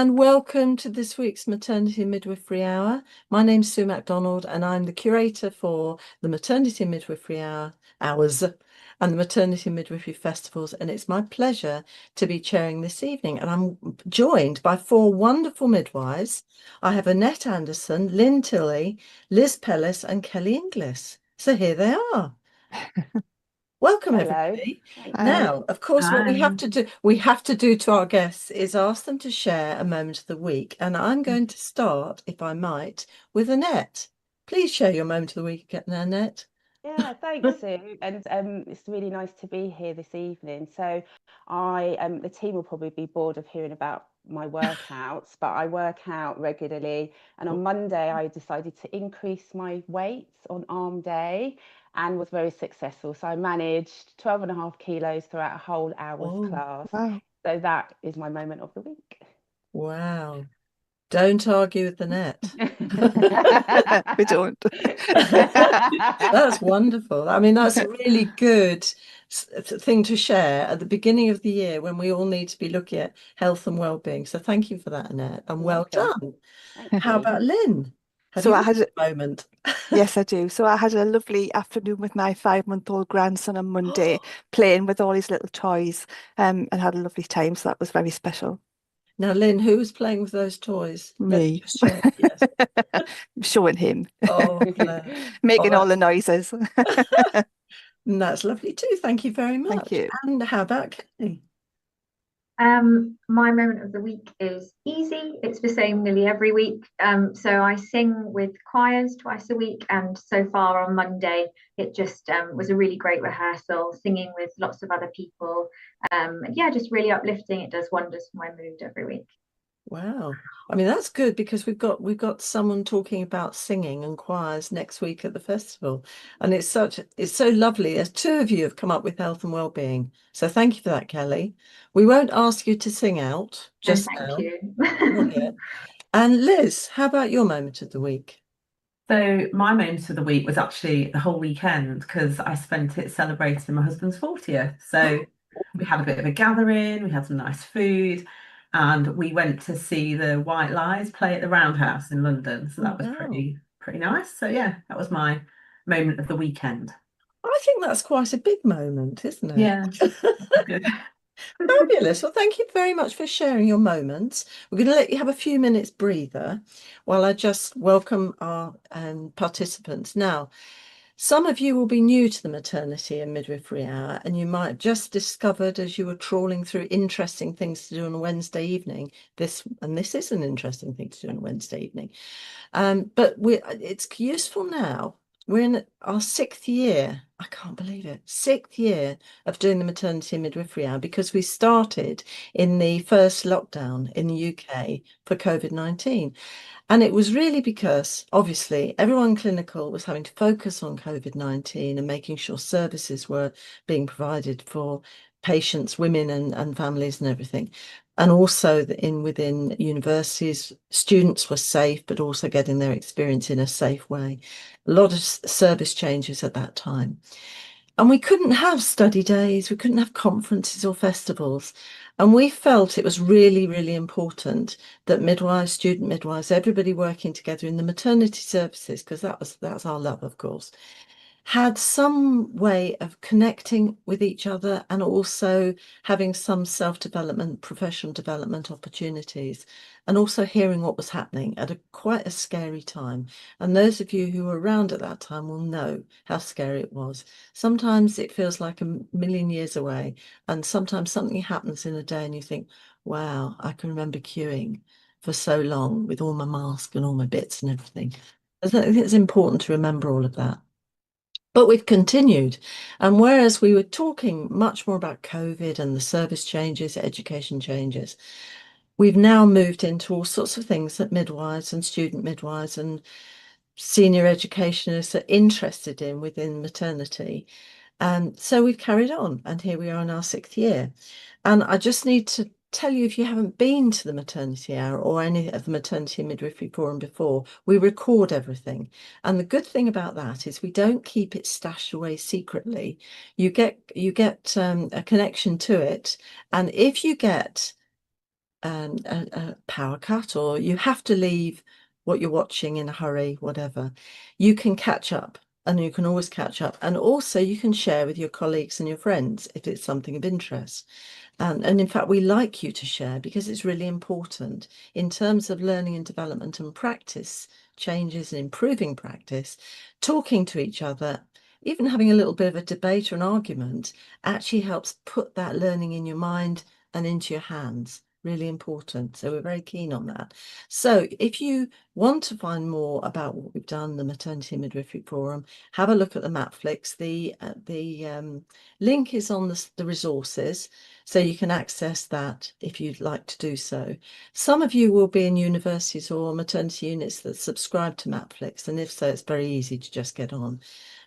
and welcome to this week's Maternity and Midwifery Hour. My name's Sue MacDonald and I'm the curator for the Maternity and Midwifery Hours and the Maternity and Midwifery Festivals, and it's my pleasure to be chairing this evening. And I'm joined by four wonderful midwives. I have Annette Anderson, Lynn Tilley, Liz Pellis and Kelly Inglis. So here they are. Welcome, Hello. everybody. Thank you. Now, of course, what we have Hi. to do to our guests is ask them to share a moment of the week. And I'm going to start, if I might, with Annette. Please share your moment of the week, Annette. Yeah, thanks, Sue. And it's really nice to be here this evening. So the team will probably be bored of hearing about my workouts, but I work out regularly. And on Monday, I decided to increase my weight on arm day and was very successful. So I managed 12.5 kilos throughout a whole hour's Oh, class. Wow. So that is my moment of the week. wow. Don't argue with Annette. We don't. That's wonderful. I mean, that's a really good thing to share at the beginning of the year when we all need to be looking at health and well-being. So thank you for that, Annette, and well Welcome. done. Thank How you. about Lynn? Have So you I got had, a moment? yes, I do. So I had a lovely afternoon with my 5-month-old grandson on Monday, playing with all his little toys, and had a lovely time. So that was very special. Now, Lynn, who was playing with those toys? Let's Me. just check. Yes. Showing him, Oh, bless. Oh, making all the noises. that's lovely too. Thank you very Thank much. you. And how about Kelly? My moment of the week is easy. It's the same nearly every week. So I sing with choirs twice a week, and so far on Monday, it just was a really great rehearsal, singing with lots of other people. And yeah, just really uplifting. It does wonders for my mood every week. Wow. I mean, that's good because we've got someone talking about singing and choirs next week at the festival. And it's so lovely as two of you have come up with health and well-being. So thank you for that, Kelly. We won't ask you to sing out And just thank now. you. Not yet. And Liz, how about your moment of the week? So my moment of the week was actually the whole weekend because I spent it celebrating my husband's 40th. So we had a bit of a gathering, we had some nice food, and we went to see the White Lies play at the Roundhouse in London. So that was Wow. pretty nice. So yeah, that was my moment of the weekend. I think that's quite a big moment, isn't it? Yeah, good. Fabulous. Well, thank you very much for sharing your moments. We're going to let you have a few minutes breather while I just welcome our participants. Now, some of you will be new to the Maternity and Midwifery Hour, and you might have just discovered as you were trawling through interesting things to do on a Wednesday evening. This is an interesting thing to do on a Wednesday evening. But it's useful now. We're in our 6th year. I can't believe it. 6th year of doing the Maternity and Midwifery Hour because we started in the first lockdown in the UK for COVID-19. And it was really because, obviously, everyone clinical was having to focus on COVID-19 and making sure services were being provided for patients, women and families and everything. And also within universities, students were safe, but also getting their experience in a safe way. A lot of service changes at that time. And we couldn't have study days, we couldn't have conferences or festivals. And we felt it was really, really important that midwives, student midwives, everybody working together in the maternity services, because that's our love, of course, had some way of connecting with each other and also having some self-development, professional development opportunities, and also hearing what was happening at quite a scary time. And those of you who were around at that time will know how scary it was. Sometimes it feels like a million years away, and sometimes something happens in a day and you think, wow, I can remember queuing for so long with all my mask and all my bits and everything. I think it's important to remember all of that. But we've continued. And whereas we were talking much more about COVID and the service changes, education changes, we've now moved into all sorts of things that midwives and student midwives and senior educationists are interested in within maternity. And so we've carried on, and here we are in our 6th year. And I just need to tell you, if you haven't been to the Maternity Hour or any of the Maternity and Midwifery Forum before, we record everything. And the good thing about that is we don't keep it stashed away secretly. You get a connection to it. And if you get a power cut, or you have to leave what you're watching in a hurry, whatever, you can catch up, and you can always catch up. And also you can share with your colleagues and your friends if it's something of interest. And in fact, we like you to share because it's really important in terms of learning and development and practice changes and improving practice. Talking to each other, even having a little bit of a debate or an argument, actually helps put that learning in your mind and into your hands. Really important. So we're very keen on that. So if you want to find more about what we've done, the Maternity and Midwifery Forum, have a look at the Matflix. The link is on the resources, so you can access that if you'd like to do so. Some of you will be in universities or maternity units that subscribe to Matflix, and if so, it's very easy to just get on.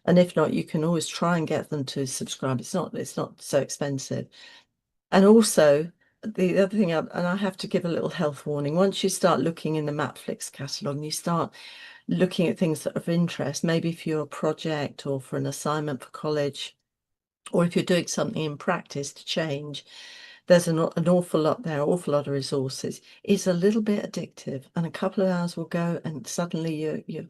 And if not, you can always try and get them to subscribe. It's not so expensive. And also, the other thing, and I have to give a little health warning, once you start looking in the Matflix catalogue and you start looking at things that are of interest, maybe for your project or for an assignment for college, or if you're doing something in practice to change, there's an awful lot there, awful lot of resources. It's a little bit addictive, and a couple of hours will go and suddenly you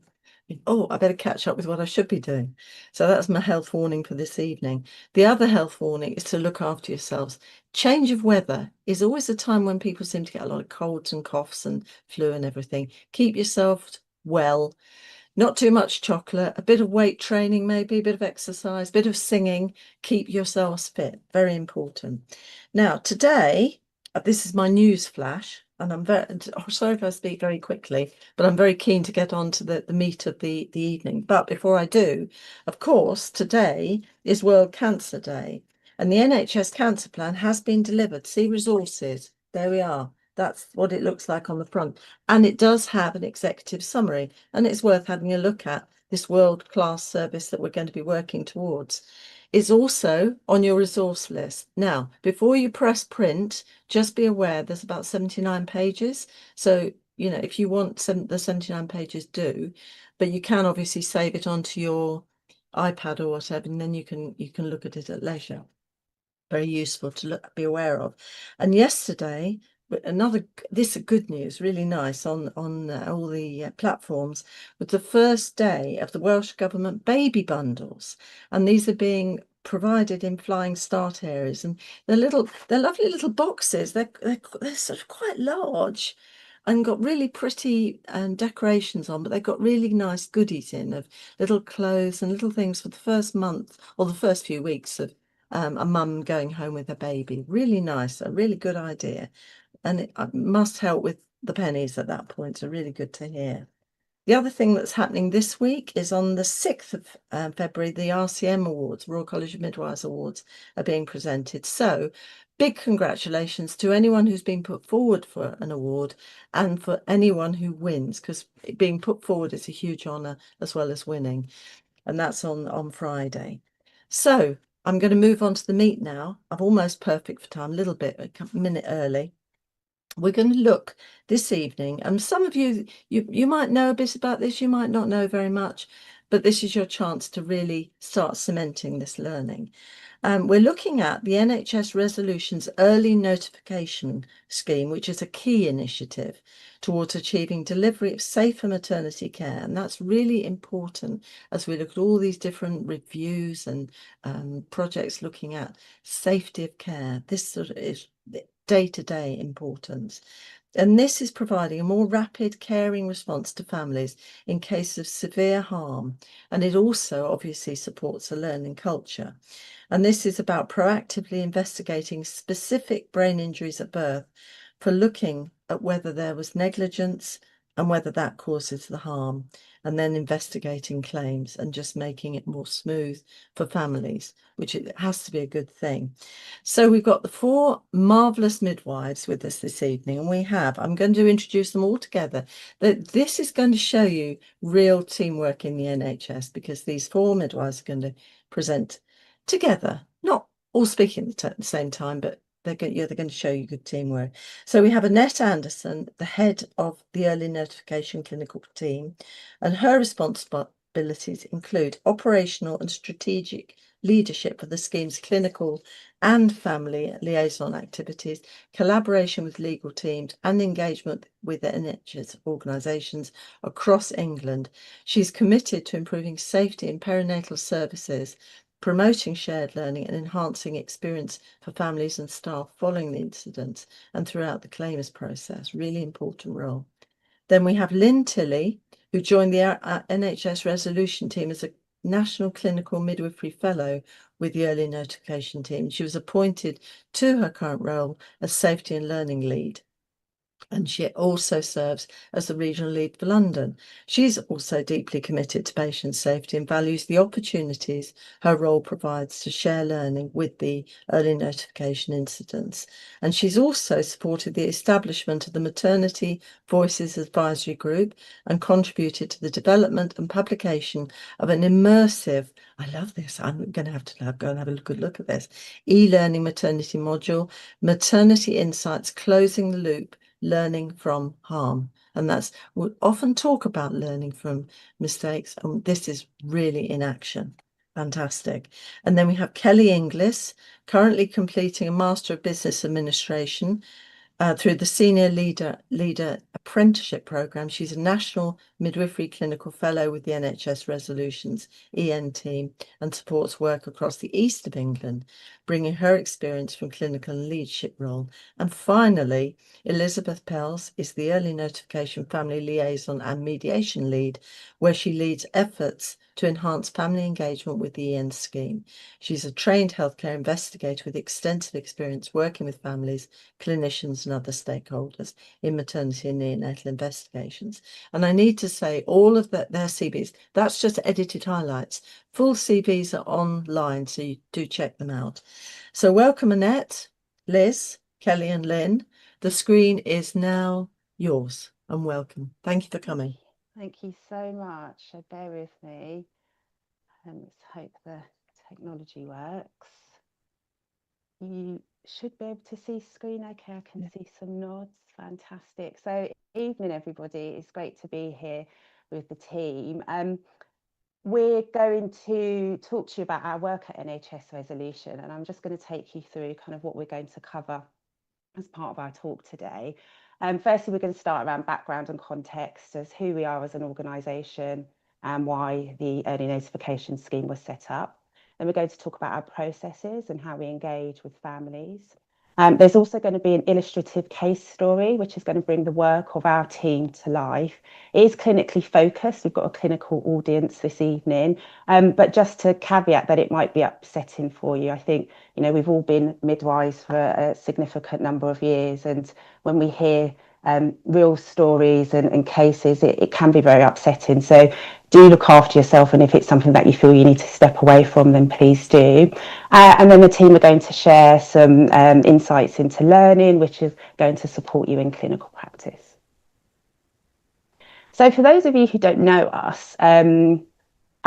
oh, I better catch up with what I should be doing. So that's my health warning for this evening. The other health warning is to look after yourselves. Change of weather is always a time when people seem to get a lot of colds and coughs and flu and everything. Keep yourself well. Not too much chocolate, a bit of weight training, maybe a bit of exercise, a bit of singing. Keep yourselves fit. Very important. Now, today, this is my news flash, and I'm sorry if I speak very quickly, but I'm very keen to get on to the meat of the evening. But before I do, of course, today is World Cancer Day, and the NHS Cancer Plan has been delivered. See resources. There we are. That's what it looks like on the front. And it does have an executive summary, and it's worth having a look at, this world-class service that we're going to be working towards. It's also on your resource list. Now, before you press print, just be aware there's about 79 pages. So, you know, if you want the 79 pages, do, but you can obviously save it onto your iPad or whatever, and then you can look at it at leisure. Very useful to be aware of. And yesterday, this is good news, really nice on all the platforms, was the first day of the Welsh Government baby bundles, and these are being provided in flying start areas, and they're lovely little boxes. They're sort of quite large and got really pretty decorations on, but they've got really nice goodies in of little clothes and little things for the first month or the first few weeks of a mum going home with a baby. Really nice, a really good idea. And it must help with the pennies at that point. So really good to hear. The other thing that's happening this week is on the 6th of February, the RCM Awards, Royal College of Midwives Awards, are being presented. So big congratulations to anyone who's been put forward for an award and for anyone who wins, because being put forward is a huge honour as well as winning. And that's on Friday. So I'm going to move on to the meat now. I'm almost perfect for time, a little bit, a minute early. We're going to look this evening, and some of you might know a bit about this, you might not know very much, but this is your chance to really start cementing this learning. We're looking at the NHS Resolution's Early Notification Scheme, which is a key initiative towards achieving delivery of safer maternity care. And that's really important as we look at all these different reviews and projects looking at safety of care. This sort of is day-to-day importance. And this is providing a more rapid, caring response to families in case of severe harm. And it also obviously supports a learning culture. And this is about proactively investigating specific brain injuries at birth for looking at whether there was negligence and whether that causes the harm, and then investigating claims and just making it more smooth for families, which it has to be a good thing. So we've got the 4 marvellous midwives with us this evening, and I'm going to introduce them all together. This is going to show you real teamwork in the NHS, because these 4 midwives are going to present together, not all speaking at the same time, but they're going to show you good teamwork. So we have Annette Anderson, the head of the Early Notification Clinical Team, and her responsibilities include operational and strategic leadership for the scheme's clinical and family liaison activities, collaboration with legal teams, and engagement with NHS organisations across England. She's committed to improving safety in perinatal services, promoting shared learning and enhancing experience for families and staff following the incidents and throughout the claims process. Really important role. Then we have Lynn Tilley, who joined the NHS resolution team as a National Clinical Midwifery Fellow with the early notification team. She was appointed to her current role as Safety and Learning Lead. And she also serves as the regional lead for London. She's also deeply committed to patient safety and values the opportunities her role provides to share learning with the early notification incidents. And she's also supported the establishment of the Maternity Voices Advisory Group and contributed to the development and publication of an immersive, I love this, I'm going to have to go and have a good look at this, e-learning maternity module, Maternity Insights, Closing the Loop, Learning from Harm. And we often talk about learning from mistakes, and this is really in action. Fantastic. And then we have Kelly Inglis, currently completing a Master of Business Administration through the Senior Leader Apprenticeship Programme. She's a National Midwifery Clinical Fellow with the NHS Resolutions EN team and supports work across the east of England, bringing her experience from clinical and leadership role. And finally, Elizabeth Pels is the Early Notification Family Liaison and Mediation Lead, where she leads efforts to enhance family engagement with the EN scheme. She's a trained healthcare investigator with extensive experience working with families, clinicians and other stakeholders in maternity and neonatal investigations. And I need to say all of their CVs, that's just edited highlights. Full CVs are online, so you do check them out. So welcome Annette, Liz, Kelly and Lynn. The screen is now yours and welcome. Thank you for coming. Thank you so much. So bear with me. Let's hope the technology works. You should be able to see screen okay. I can see some nods. Fantastic. So evening everybody, it's great to be here with the team. We're going to talk to you about our work at NHS Resolution, and I'm just going to take you through kind of what we're going to cover as part of our talk today. Firstly, we're going to start around background and context as who we are as an organisation and why the early notification scheme was set up. Then we're going to talk about our processes and how we engage with families. There's also going to be an illustrative case story, which is going to bring the work of our team to life. It is clinically focused. We've got a clinical audience this evening, but just to caveat that it might be upsetting for you. I think, you know, we've all been midwives for a significant number of years, and when we hear real stories and cases, it can be very upsetting. So do look after yourself, and if it's something that you feel you need to step away from, then please do. And then the team are going to share some insights into learning, which is going to support you in clinical practice. So for those of you who don't know us,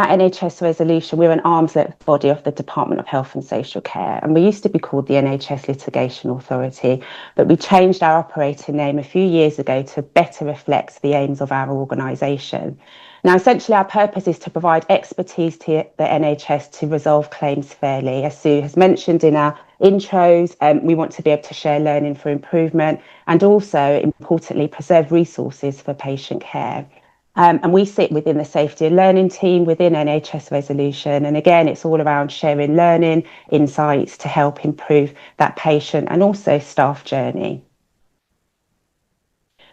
at NHS Resolution, we're an arm's-length body of the Department of Health and Social Care, and we used to be called the NHS Litigation Authority, but we changed our operating name a few years ago to better reflect the aims of our organisation. Now, essentially, our purpose is to provide expertise to the NHS to resolve claims fairly. As Sue has mentioned in our intros, we want to be able to share learning for improvement and also, importantly, preserve resources for patient care. And we sit within the safety and learning team within NHS Resolution. And again, it's all around sharing learning insights to help improve that patient and also staff journey.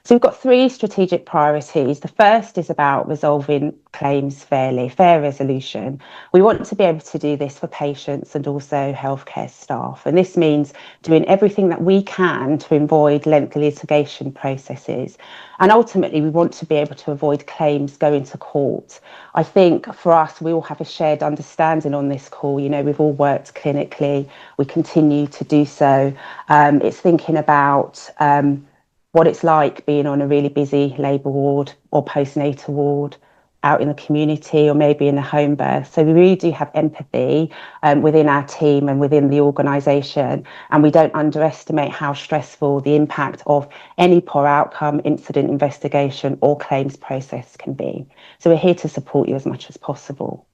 So we've got three strategic priorities. The first is about resolving claims fairly, fair resolution. We want to be able to do this for patients and also healthcare staff. And this means doing everything that we can to avoid lengthy litigation processes. And ultimately, we want to be able to avoid claims going to court. I think for us, we all have a shared understanding on this call. You know, we've all worked clinically. We continue to do so. It's thinking about what it's like being on a really busy labour ward or postnatal ward out in the community or maybe in a home birth. So we really do have empathy within our team and within the organisation, and we don't underestimate how stressful the impact of any poor outcome, incident investigation or claims process can be. So we're here to support you as much as possible.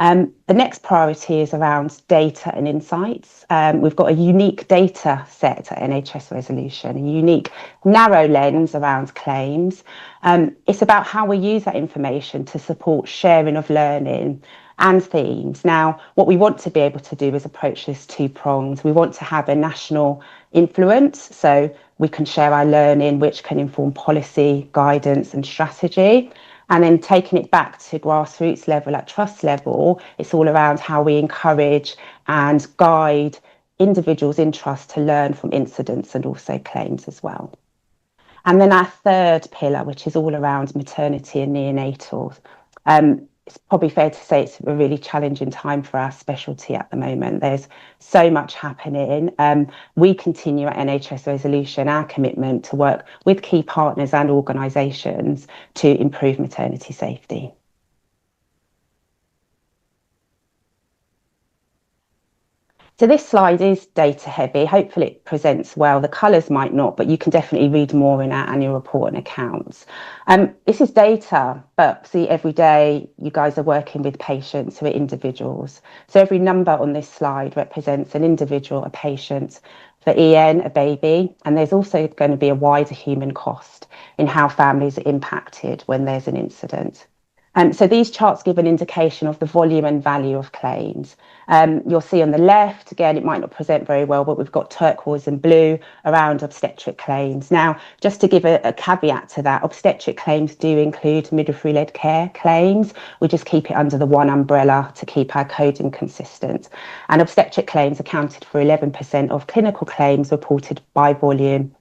The next priority is around data and insights. We've got a unique data set at NHS Resolution, a unique narrow lens around claims. It's about how we use that information to support sharing of learning and themes. Now, what we want to be able to do is approach this two-pronged. We want to have a national influence, so we can share our learning, which can inform policy, guidance and strategy. And then taking it back to grassroots level, at trust level, it's all around how we encourage and guide individuals in trust to learn from incidents and also claims as well. And then our third pillar, which is all around maternity and neonatal. It's probably fair to say it's a really challenging time for our specialty at the moment. There's so much happening. We continue at NHS Resolution our commitment to work with key partners and organisations to improve maternity safety. So this slide is data heavy. Hopefully it presents well. The colours might not, but you can definitely read more in our annual report and accounts. This is data, but see, every day you guys are working with patients who are individuals. So every number on this slide represents an individual, a patient. For EN, a baby, and there's also going to be a wider human cost in how families are impacted when there's an incident. So these charts give an indication of the volume and value of claims. You'll see on the left, again, it might not present very well, but we've got turquoise and blue around obstetric claims. Now, just to give a caveat to that, obstetric claims do include midwifery-led care claims. We just keep it under the one umbrella to keep our coding consistent. And obstetric claims accounted for 11% of clinical claims reported by volume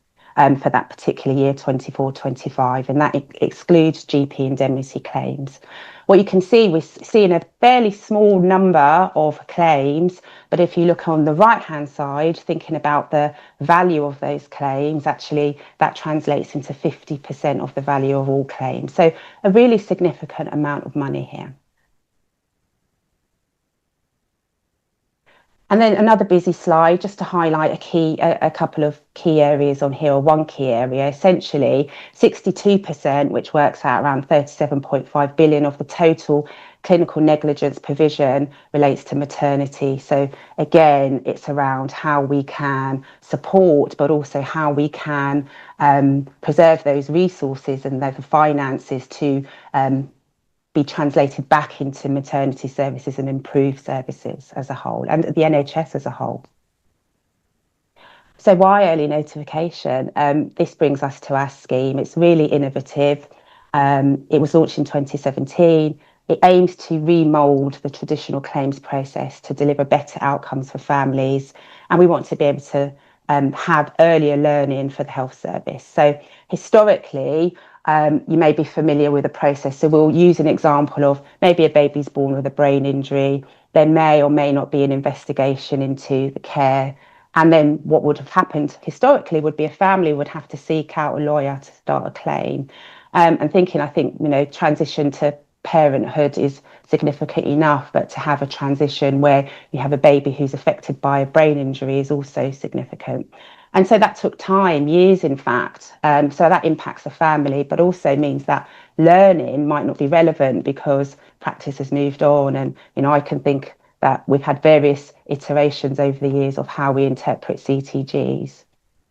for that particular year, 24-25, and that excludes GP indemnity claims. What you can see, we're seeing a fairly small number of claims, but if you look on the right-hand side, thinking about the value of those claims, actually that translates into 50% of the value of all claims. So a really significant amount of money here. And then another busy slide just to highlight a couple of key areas on here, or one key area. Essentially 62%, which works out around 37.5 billion of the total clinical negligence provision, relates to maternity. So again, it's around how we can support, but also how we can preserve those resources and the finances to be translated back into maternity services and improve services as a whole, and the NHS as a whole. So why early notification? This brings us to our scheme. It's really innovative. It was launched in 2017. It aims to remould the traditional claims process to deliver better outcomes for families, and we want to be able to have earlier learning for the health service. So historically, you may be familiar with the process. So we'll use an example of maybe a baby's born with a brain injury. There may or may not be an investigation into the care. And then what would have happened historically would be a family would have to seek out a lawyer to start a claim. And thinking, I think, transition to parenthood is significant enough, but to have a transition where you have a baby who's affected by a brain injury is also significant. And so that took time, years in fact. So that impacts the family, but also means that learning might not be relevant because practice has moved on. And, I can think that we've had various iterations over the years of how we interpret CTGs.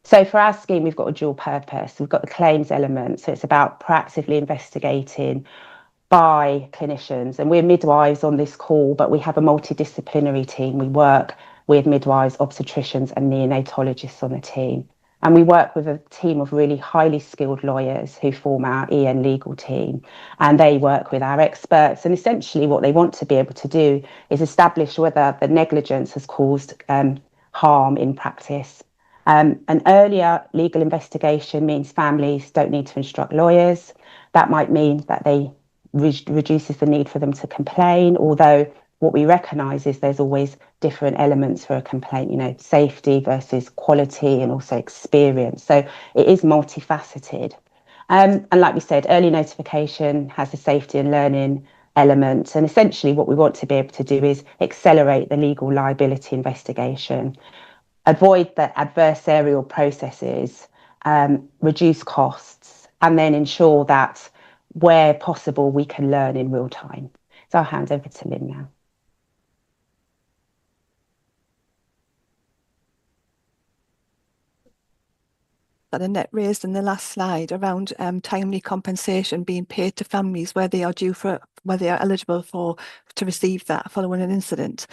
So for our scheme, we've got a dual purpose. We've got the claims element. So it's about proactively investigating by clinicians. And we're midwives on this call, but we have a multidisciplinary team. We work with midwives, obstetricians and neonatologists on the team. And we work with a team of really highly skilled lawyers who form our EN legal team. And they work with our experts. And essentially what they want to be able to do is establish whether the negligence has caused harm in practice. An earlier legal investigation means families don't need to instruct lawyers. That might mean that they reduces the need for them to complain, although what we recognise is there's always different elements for a complaint, safety versus quality and also experience. So it is multifaceted. And like we said, early notification has a safety and learning element. And essentially what we want to be able to do is accelerate the legal liability investigation, avoid the adversarial processes, reduce costs, and then ensure that where possible we can learn in real time. So I'll hand over to Lynn now. that Annette raised in the last slide around timely compensation being paid to families where they are eligible to receive that following an incident.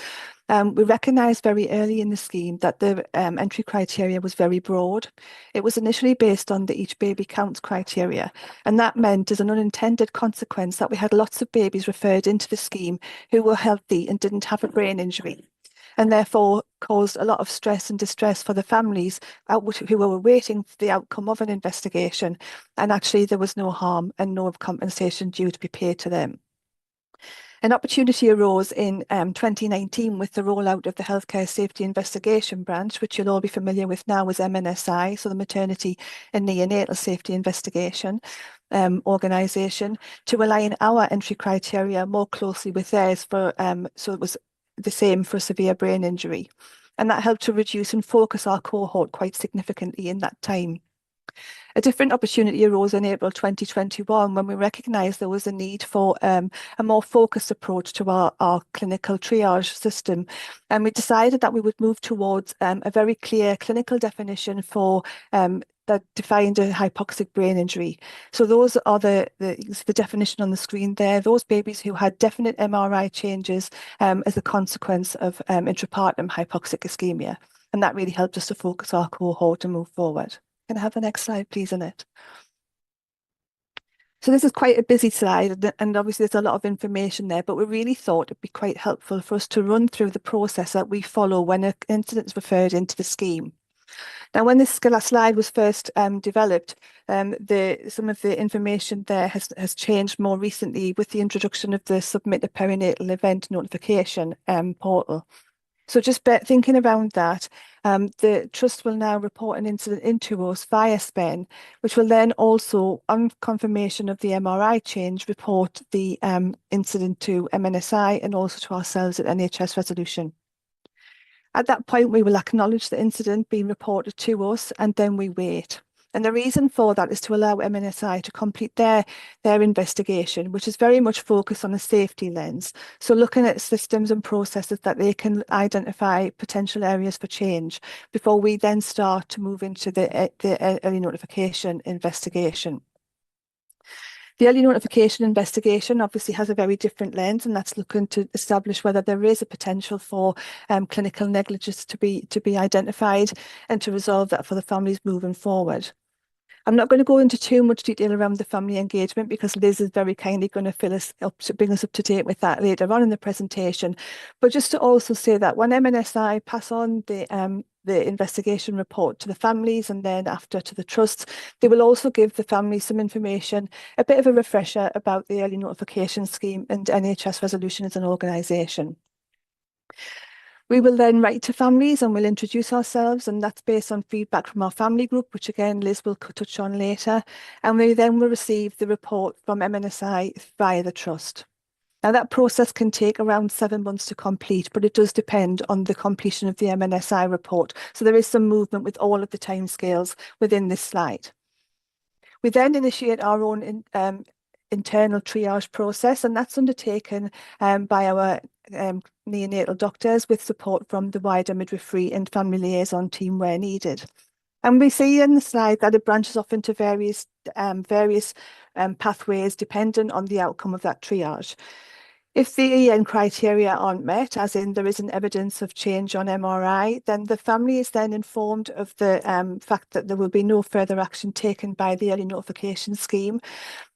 We recognised very early in the scheme that the entry criteria was very broad. It was initially based on the Each Baby Counts criteria, and that meant as an unintended consequence that we had lots of babies referred into the scheme who were healthy and didn't have a brain injury, and therefore caused a lot of stress and distress for the families who were waiting for the outcome of an investigation, and actually there was no harm and no compensation due to be paid to them. An opportunity arose in 2019 with the rollout of the Healthcare Safety Investigation Branch, which you'll all be familiar with now as MNSI, so the Maternity and Neonatal Safety Investigation organisation, to align our entry criteria more closely with theirs so it was the same for severe brain injury. And that helped to reduce and focus our cohort quite significantly in that time. A different opportunity arose in April 2021 when we recognised there was a need for a more focused approach to our clinical triage system. And we decided that we would move towards a very clear clinical definition for that defined a hypoxic brain injury. So those are the definition on the screen there. Those babies who had definite MRI changes as a consequence of intrapartum hypoxic ischemia. And that really helped us to focus our cohort and move forward. Can I have the next slide, please, Annette? So this is quite a busy slide, and obviously there's a lot of information there, but we really thought it'd be quite helpful for us to run through the process that we follow when an incident is referred into the scheme. Now, when this slide was first developed, some of the information there has changed more recently with the introduction of the Submit a Perinatal Event Notification portal. So just thinking around that, the Trust will now report an incident into us via SPEN, which will then also, on confirmation of the MRI change, report the incident to MNSI and also to ourselves at NHS Resolution. At that point, we will acknowledge the incident being reported to us, and then we wait. And the reason for that is to allow MNSI to complete their investigation, which is very much focused on a safety lens. So looking at systems and processes that they can identify potential areas for change before we then start to move into the early notification investigation. The early notification investigation obviously has a very different lens, and that's looking to establish whether there is a potential for clinical negligence to be identified and to resolve that for the families moving forward. I'm not going to go into too much detail around the family engagement because Liz is very kindly going to bring us up to date with that later on in the presentation. But just to also say that when MNSI pass on the investigation report to the families and then after to the trusts, they will also give the families some information, a bit of a refresher about the early notification scheme and NHS Resolution as an organisation. We will then write to families and we'll introduce ourselves, and that's based on feedback from our family group, which again Liz will touch on later. And we then will receive the report from MNSI via the trust. Now that process can take around 7 months to complete, but it does depend on the completion of the MNSI report. So there is some movement with all of the timescales within this slide. We then initiate our own internal triage process, and that's undertaken by our neonatal doctors with support from the wider midwifery and family liaison team where needed. And we see in the slide that it branches off into various pathways dependent on the outcome of that triage. If the EN criteria aren't met, as in there isn't evidence of change on MRI, then the family is then informed of the fact that there will be no further action taken by the early notification scheme.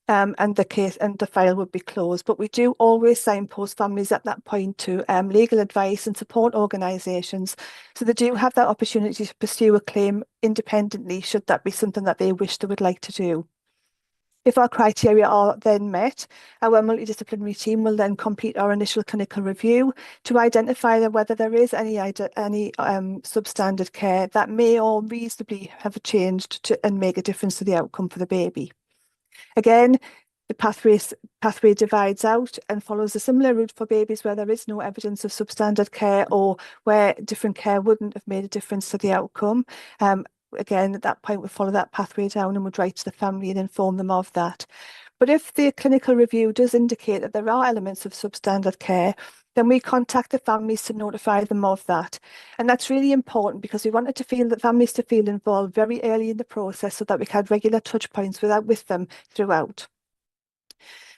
And the file would be closed. But we do always signpost families at that point to legal advice and support organisations, so they do have that opportunity to pursue a claim independently should that be something that they wish they would like to do. If our criteria are then met, our multidisciplinary team will then complete our initial clinical review to identify whether there is any substandard care that may or reasonably have changed and make a difference to the outcome for the baby. Again, the pathway divides out and follows a similar route for babies where there is no evidence of substandard care or where different care wouldn't have made a difference to the outcome. Again, at that point, we follow that pathway down and would write to the family and inform them of that. But if the clinical review does indicate that there are elements of substandard care, then we contact the families to notify them of that. And that's really important because we wanted to feel the families to feel involved very early in the process so that we had regular touch points with them throughout.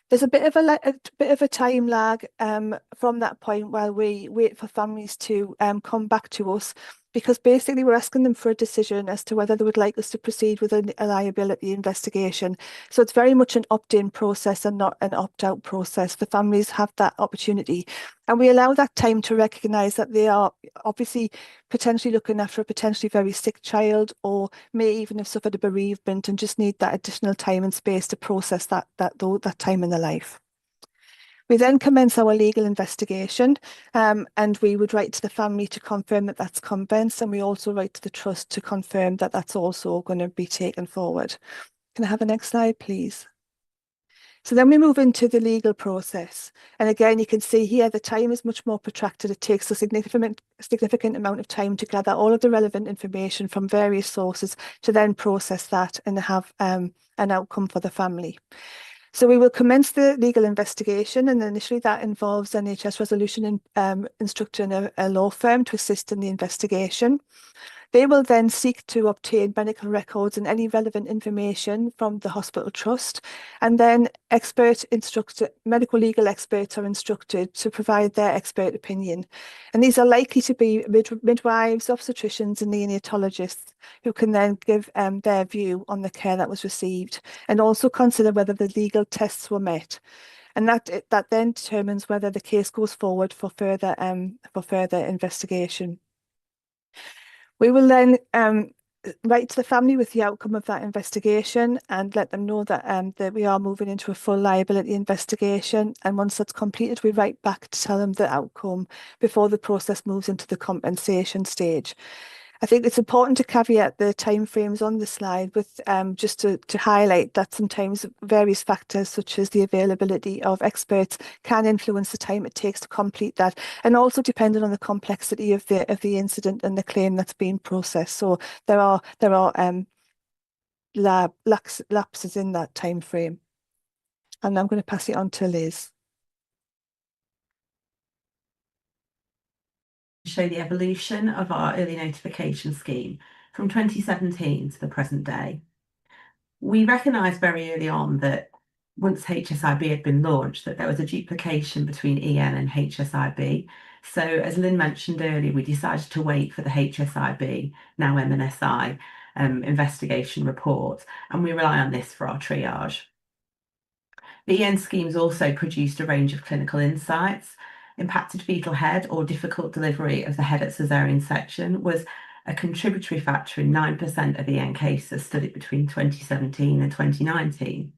There's a bit of a time lag from that point while we wait for families to come back to us, because basically we're asking them for a decision as to whether they would like us to proceed with a liability investigation. So it's very much an opt-in process and not an opt-out process. The families have that opportunity, and we allow that time to recognise that they are obviously potentially looking after a potentially very sick child, or may even have suffered a bereavement and just need that additional time and space to process that time in their life. We then commence our legal investigation, and we would write to the family to confirm that that's commenced, and we also write to the trust to confirm that that's also going to be taken forward. Can I have the next slide, please? So then we move into the legal process. And again, you can see here the time is much more protracted. It takes a significant amount of time to gather all of the relevant information from various sources to then process that and have an outcome for the family. So we will commence the legal investigation, and initially that involves NHS resolution instructing a law firm to assist in the investigation. They will then seek to obtain medical records and any relevant information from the hospital trust, and then medical legal experts are instructed to provide their expert opinion. And these are likely to be midwives, obstetricians and neonatologists, who can then give their view on the care that was received and also consider whether the legal tests were met. And that then determines whether the case goes forward for further investigation. We will then write to the family with the outcome of that investigation and let them know that we are moving into a full liability investigation. And once that's completed, we write back to tell them the outcome before the process moves into the compensation stage. I think it's important to caveat the timeframes on the slide with just to highlight that sometimes various factors such as the availability of experts can influence the time it takes to complete that, and also depending on the complexity of the incident and the claim that's being processed. So there are lapses in that time frame. And I'm going to pass it on to Liz. Show the evolution of our early notification scheme from 2017 to the present day. We recognised very early on that once HSIB had been launched, that there was a duplication between EN and HSIB. So as Lynn mentioned earlier, we decided to wait for the HSIB, now MNSI, investigation report, and we rely on this for our triage. The EN schemes also produced a range of clinical insights. Impacted fetal head or difficult delivery of the head at caesarean section was a contributory factor in 9% of EN cases studied between 2017 and 2019.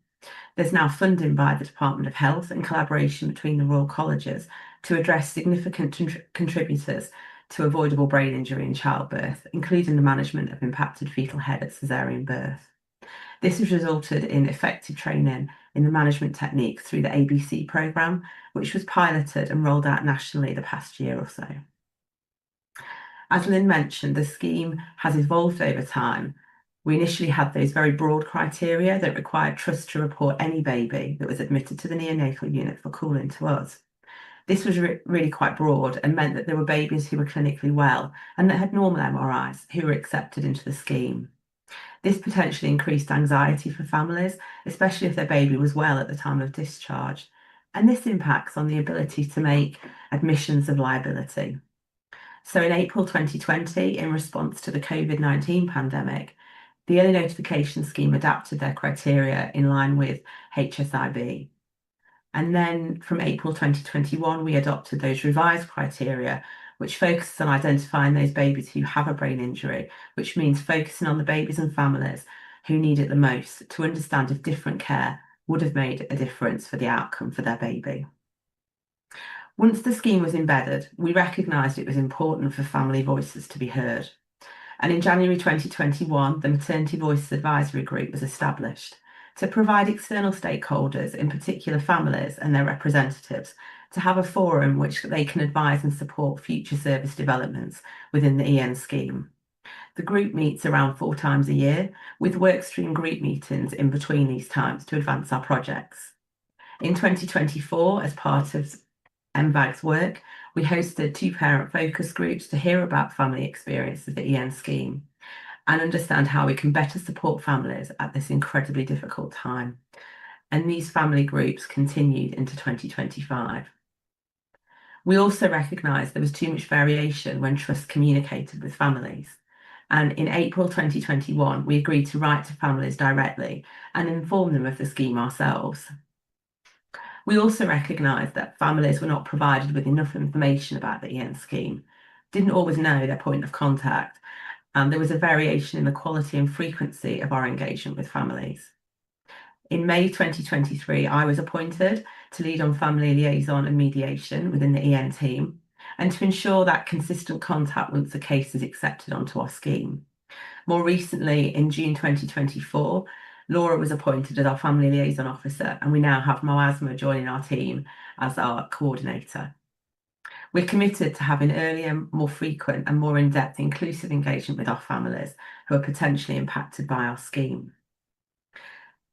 There's now funding by the Department of Health in collaboration between the Royal Colleges to address significant contributors to avoidable brain injury in childbirth, including the management of impacted fetal head at caesarean birth. This has resulted in effective training in the management technique through the ABC programme, which was piloted and rolled out nationally the past year or so. As Lynn mentioned, the scheme has evolved over time. We initially had those very broad criteria that required trust to report any baby that was admitted to the neonatal unit for calling to us. This was really quite broad and meant that there were babies who were clinically well and that had normal MRIs who were accepted into the scheme. This potentially increased anxiety for families, especially if their baby was well at the time of discharge. And this impacts on the ability to make admissions of liability. So in April 2020, in response to the COVID-19 pandemic, the early notification scheme adapted their criteria in line with HSIB. And then from April 2021, we adopted those revised criteria, which focuses on identifying those babies who have a brain injury, which means focusing on the babies and families who need it the most to understand if different care would have made a difference for the outcome for their baby. Once the scheme was embedded, we recognised it was important for family voices to be heard. And in January 2021, the Maternity Voices Advisory Group was established to provide external stakeholders, in particular families and their representatives, to have a forum which they can advise and support future service developments within the EN scheme. The group meets around 4 times a year, with workstream group meetings in between these times to advance our projects. In 2024, as part of MVAG's work, we hosted 2 parent focus groups to hear about family experience of the EN scheme and understand how we can better support families at this incredibly difficult time. And these family groups continued into 2025. We also recognised there was too much variation when trusts communicated with families. And in April 2021, we agreed to write to families directly and inform them of the scheme ourselves. We also recognised that families were not provided with enough information about the EN scheme, didn't always know their point of contact, and there was a variation in the quality and frequency of our engagement with families. In May 2023, I was appointed to lead on family liaison and mediation within the EN team and to ensure that consistent contact once a case is accepted onto our scheme. More recently, in June 2024, Laura was appointed as our family liaison officer, and we now have Moasma joining our team as our coordinator. We're committed to having earlier, more frequent and more in-depth inclusive engagement with our families who are potentially impacted by our scheme.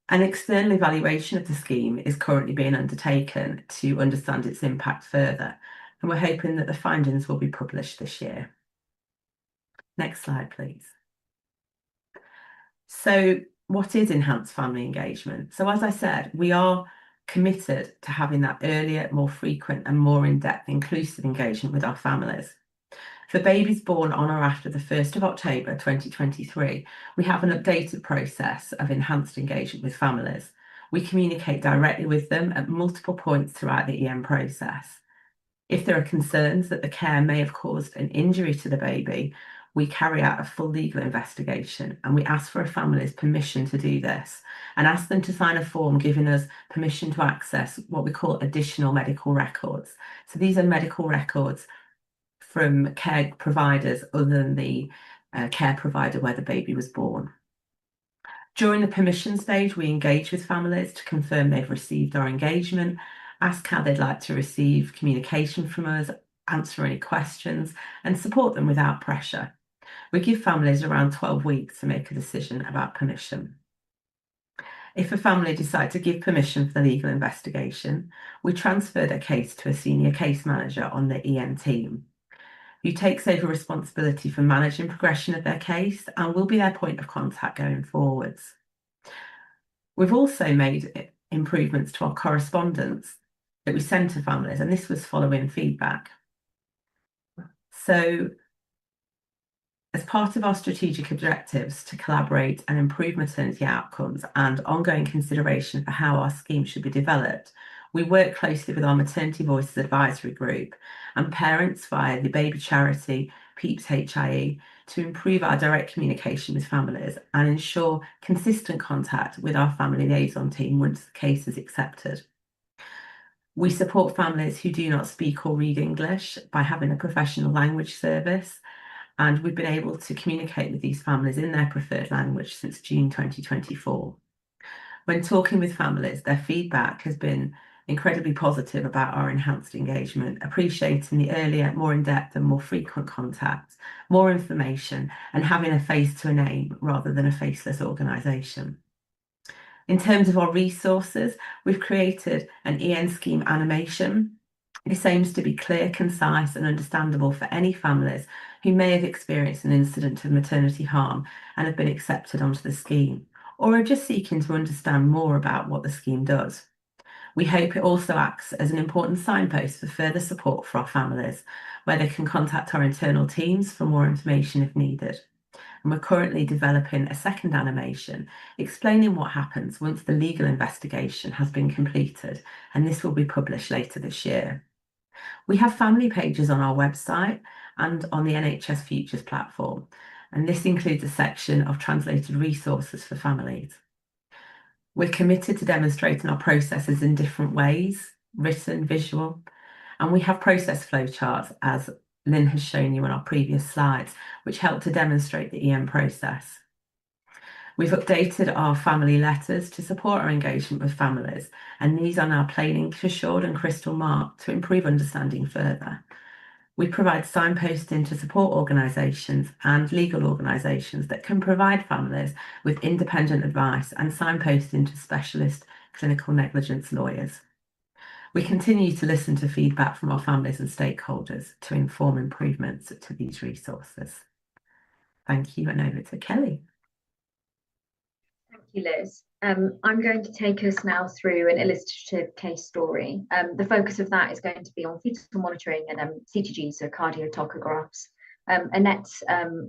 An external evaluation of the scheme is currently being undertaken to understand its impact further, and we're hoping that the findings will be published this year. Next slide, please. So what is enhanced family engagement? So as I said, we are committed to having that earlier, more frequent and more in-depth inclusive engagement with our families. For babies born on or after the 1st of October 2023, we have an updated process of enhanced engagement with families. We communicate directly with them at multiple points throughout the EM process. If there are concerns that the care may have caused an injury to the baby, we carry out a full legal investigation, and we ask for a family's permission to do this and ask them to sign a form giving us permission to access what we call additional medical records. So these are medical records from care providers other than the care provider where the baby was born. During the permission stage, we engage with families to confirm they've received our engagement, ask how they'd like to receive communication from us, answer any questions, and support them without pressure. We give families around 12 weeks to make a decision about permission. If a family decide to give permission for the legal investigation, we transfer their case to a senior case manager on the EN team, who takes over responsibility for managing progression of their case and will be their point of contact going forwards. We've also made improvements to our correspondence that we send to families, and this was following feedback. So, as part of our strategic objectives to collaborate and improve maternity outcomes and ongoing consideration for how our scheme should be developed, we work closely with our Maternity Voices Advisory Group and parents via the baby charity PEEPS HIE to improve our direct communication with families and ensure consistent contact with our family liaison team once the case is accepted. We support families who do not speak or read English by having a professional language service, and we've been able to communicate with these families in their preferred language since June 2024. When talking with families, their feedback has been incredibly positive about our enhanced engagement, appreciating the earlier, more in-depth and more frequent contact, more information, and having a face to a name rather than a faceless organisation. In terms of our resources, we've created an EN scheme animation. This aims to be clear, concise and understandable for any families who may have experienced an incident of maternity harm and have been accepted onto the scheme, or are just seeking to understand more about what the scheme does. We hope it also acts as an important signpost for further support for our families, where they can contact our internal teams for more information if needed. And we're currently developing a second animation explaining what happens once the legal investigation has been completed, and this will be published later this year. We have family pages on our website and on the NHS Futures platform, and this includes a section of translated resources for families. We're committed to demonstrating our processes in different ways, written, visual, and we have process flowcharts, as Lynn has shown you on our previous slides, which help to demonstrate the EM process. We've updated our family letters to support our engagement with families, and these are now plain English assured and crystal marked to improve understanding further. We provide signposting to support organisations and legal organisations that can provide families with independent advice and signposting to specialist clinical negligence lawyers. We continue to listen to feedback from our families and stakeholders to inform improvements to these resources. Thank you, and over to Kelly. Thank you, Liz. I'm going to take us now through an illustrative case story. The focus of that is going to be on fetal monitoring and CTGs, so cardiotochographs. Annette's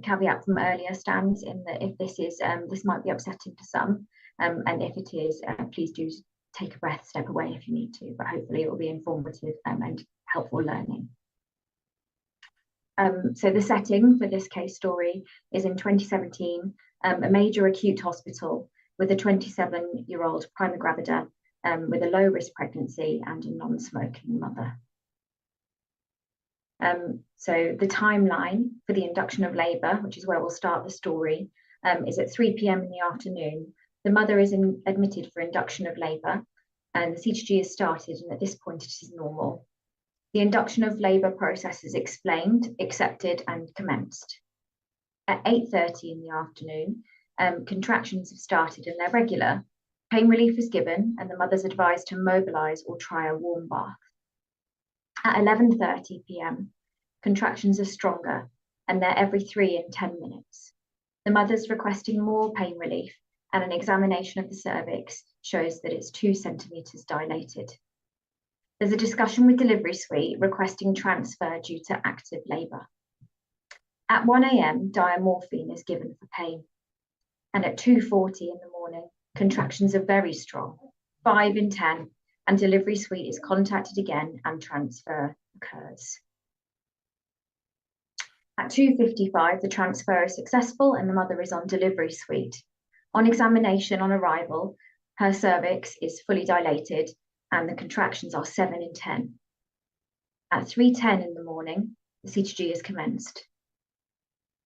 caveat from earlier stands in that if this might be upsetting to some, and if it is, please do take a breath, step away if you need to, but hopefully it will be informative and helpful learning. So the setting for this case story is in 2017, a major acute hospital with a 27-year-old prima gravida with a low-risk pregnancy and a non-smoking mother. So the timeline for the induction of labour, which is where we'll start the story, is at 3 p.m. in the afternoon. The mother is admitted for induction of labour and the CTG is started, and at this point it is normal. The induction of labour process is explained, accepted and commenced. At 8:30 in the afternoon, contractions have started and they're regular. Pain relief is given and the mother's advised to mobilise or try a warm bath. At 11:30 p.m, contractions are stronger and they're every 3 and 10 minutes. The mother's requesting more pain relief and an examination of the cervix shows that it's 2 centimetres dilated. There's a discussion with delivery suite requesting transfer due to active labour. At 1 a.m, diamorphine is given for pain. And at 2:40 in the morning, contractions are very strong, 5 in 10, and delivery suite is contacted again and transfer occurs. At 2:55, the transfer is successful and the mother is on delivery suite. On examination on arrival, her cervix is fully dilated and the contractions are 7 in 10. At 3:10 in the morning, the CTG is commenced.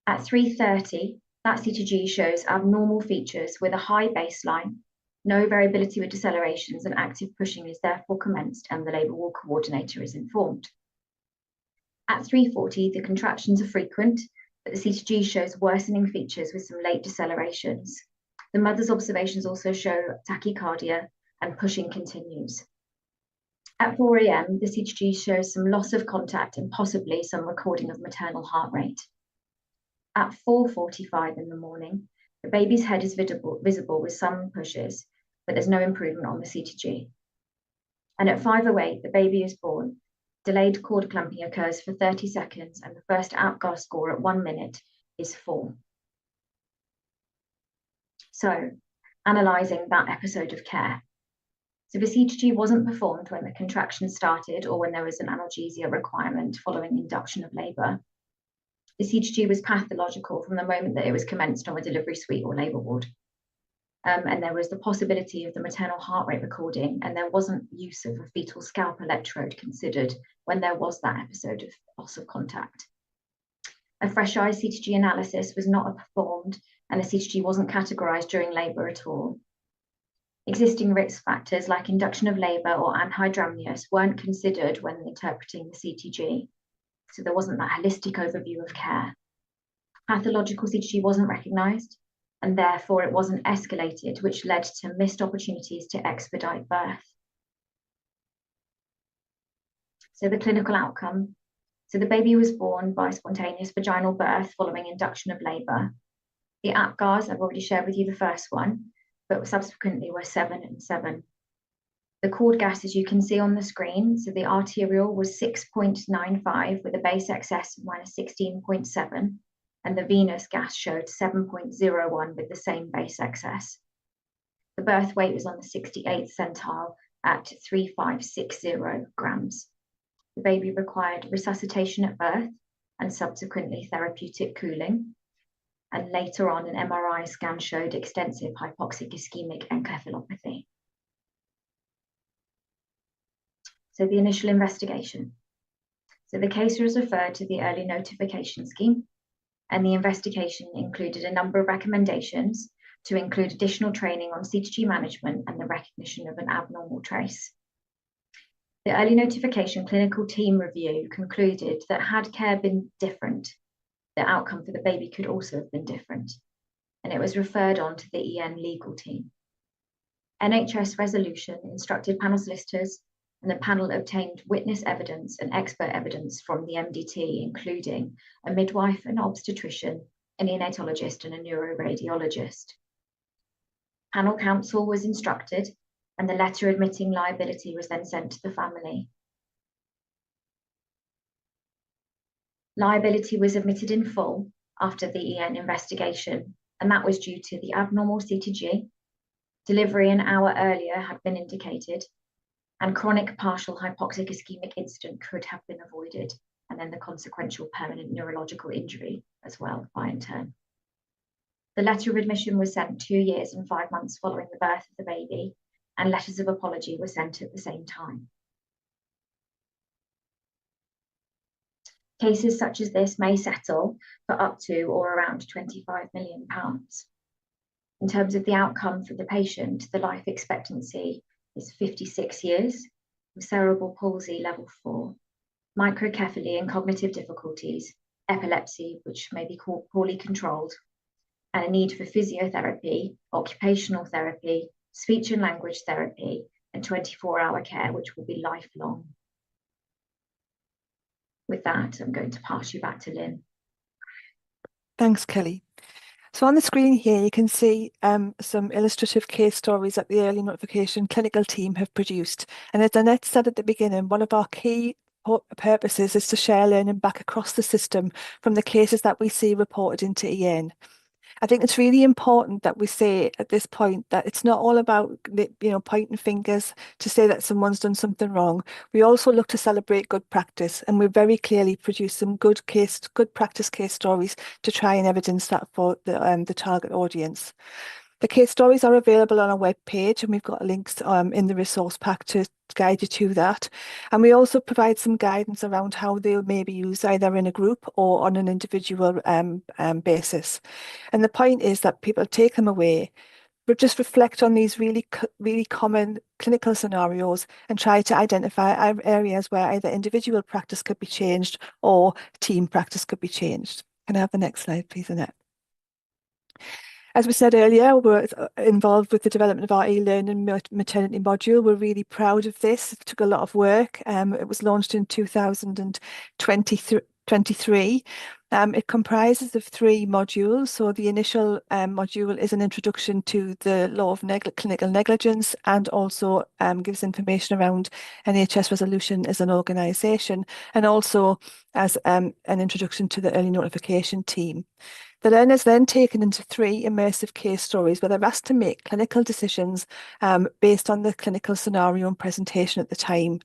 At 3:30, that CTG shows abnormal features with a high baseline, no variability with decelerations, and active pushing is therefore commenced and the labour ward coordinator is informed. At 3:40, the contractions are frequent, but the CTG shows worsening features with some late decelerations. The mother's observations also show tachycardia and pushing continues. At 4 a.m, the CTG shows some loss of contact and possibly some recording of maternal heart rate. At 4:45 in the morning, the baby's head is visible with some pushes, but there's no improvement on the CTG. And at 5:08, the baby is born. Delayed cord clamping occurs for 30 seconds and the first APGAR score at 1 minute is 4. So, analysing that episode of care. So the CTG wasn't performed when the contraction started or when there was an analgesia requirement following induction of labour. The CTG was pathological from the moment that it was commenced on a delivery suite or labour ward. And there was the possibility of the maternal heart rate recording, and there wasn't use of a fetal scalp electrode considered when there was that episode of loss of contact. A fresh eye CTG analysis was not performed, and the CTG wasn't categorised during labour at all. Existing risk factors like induction of labour or anhydramnios weren't considered when interpreting the CTG, so there wasn't that holistic overview of care. Pathological CTG wasn't recognised, and therefore it wasn't escalated, which led to missed opportunities to expedite birth. So the clinical outcome. So the baby was born by spontaneous vaginal birth following induction of labour. The APGARs, I've already shared with you the first one, but subsequently were 7 and 7. The cord gas, as you can see on the screen, so the arterial was 6.95 with a base excess of -16.7, and the venous gas showed 7.01 with the same base excess. The birth weight was on the 68th centile at 3,560 grams. The baby required resuscitation at birth and subsequently therapeutic cooling. And later on, an MRI scan showed extensive hypoxic ischemic encephalopathy. So the initial investigation. So the case was referred to the early notification scheme, and the investigation included a number of recommendations to include additional training on CTG management and the recognition of an abnormal trace. The early notification clinical team review concluded that had care been different, the outcome for the baby could also have been different, and it was referred on to the EN legal team. NHS resolution instructed panel solicitors, and the panel obtained witness evidence and expert evidence from the MDT, including a midwife, an obstetrician, a neonatologist, and a neuroradiologist. Panel counsel was instructed, and the letter admitting liability was then sent to the family. Liability was admitted in full after the EN investigation, and that was due to the abnormal CTG, delivery an hour earlier had been indicated, and chronic partial hypoxic ischemic incident could have been avoided, and then the consequential permanent neurological injury as well by in turn. The letter of admission was sent 2 years and 5 months following the birth of the baby, and letters of apology were sent at the same time. Cases such as this may settle for up to or around £25 million. In terms of the outcome for the patient, the life expectancy is 56 years, with cerebral palsy level 4, microcephaly and cognitive difficulties, epilepsy, which may be poorly controlled, and a need for physiotherapy, occupational therapy, speech and language therapy, and 24-hour care, which will be lifelong. With that, I'm going to pass you back to Lynn. Thanks, Kelly. So on the screen here, you can see some illustrative case stories that the early notification clinical team have produced. And as Annette said at the beginning, one of our key purposes is to share learning back across the system from the cases that we see reported into EN. I think it's really important that we say at this point that it's not all about, pointing fingers to say that someone's done something wrong. We also look to celebrate good practice, and we very clearly produce some good practice case stories to try and evidence that for the target audience. The case stories are available on our webpage, and we've got links in the resource pack to guide you to that. And we also provide some guidance around how they may be used either in a group or on an individual basis. And the point is that people take them away, but just reflect on these really common clinical scenarios and try to identify areas where either individual practice could be changed or team practice could be changed. Can I have the next slide, please, Annette? As we said earlier, we're involved with the development of our e-learning maternity module. We're really proud of this. It took a lot of work. It was launched in 2023. It comprises of 3 modules. So the initial module is an introduction to the law of clinical negligence, and also gives information around NHS resolution as an organisation, and also as an introduction to the early notification team. The learner's then taken into 3 immersive case stories where they're asked to make clinical decisions based on the clinical scenario and presentation at the time,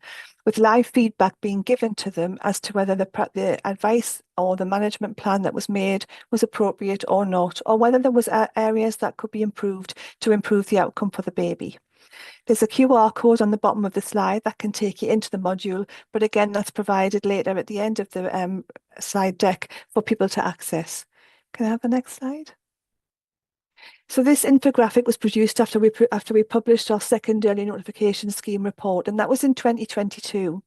with live feedback being given to them as to whether the advice or the management plan that was made was appropriate or not, or whether there was areas that could be improved to improve the outcome for the baby. There's a QR code on the bottom of the slide that can take you into the module, but again, that's provided later at the end of the slide deck for people to access. Can I have the next slide? So this infographic was produced after we published our second early notification scheme report, and that was in 2022.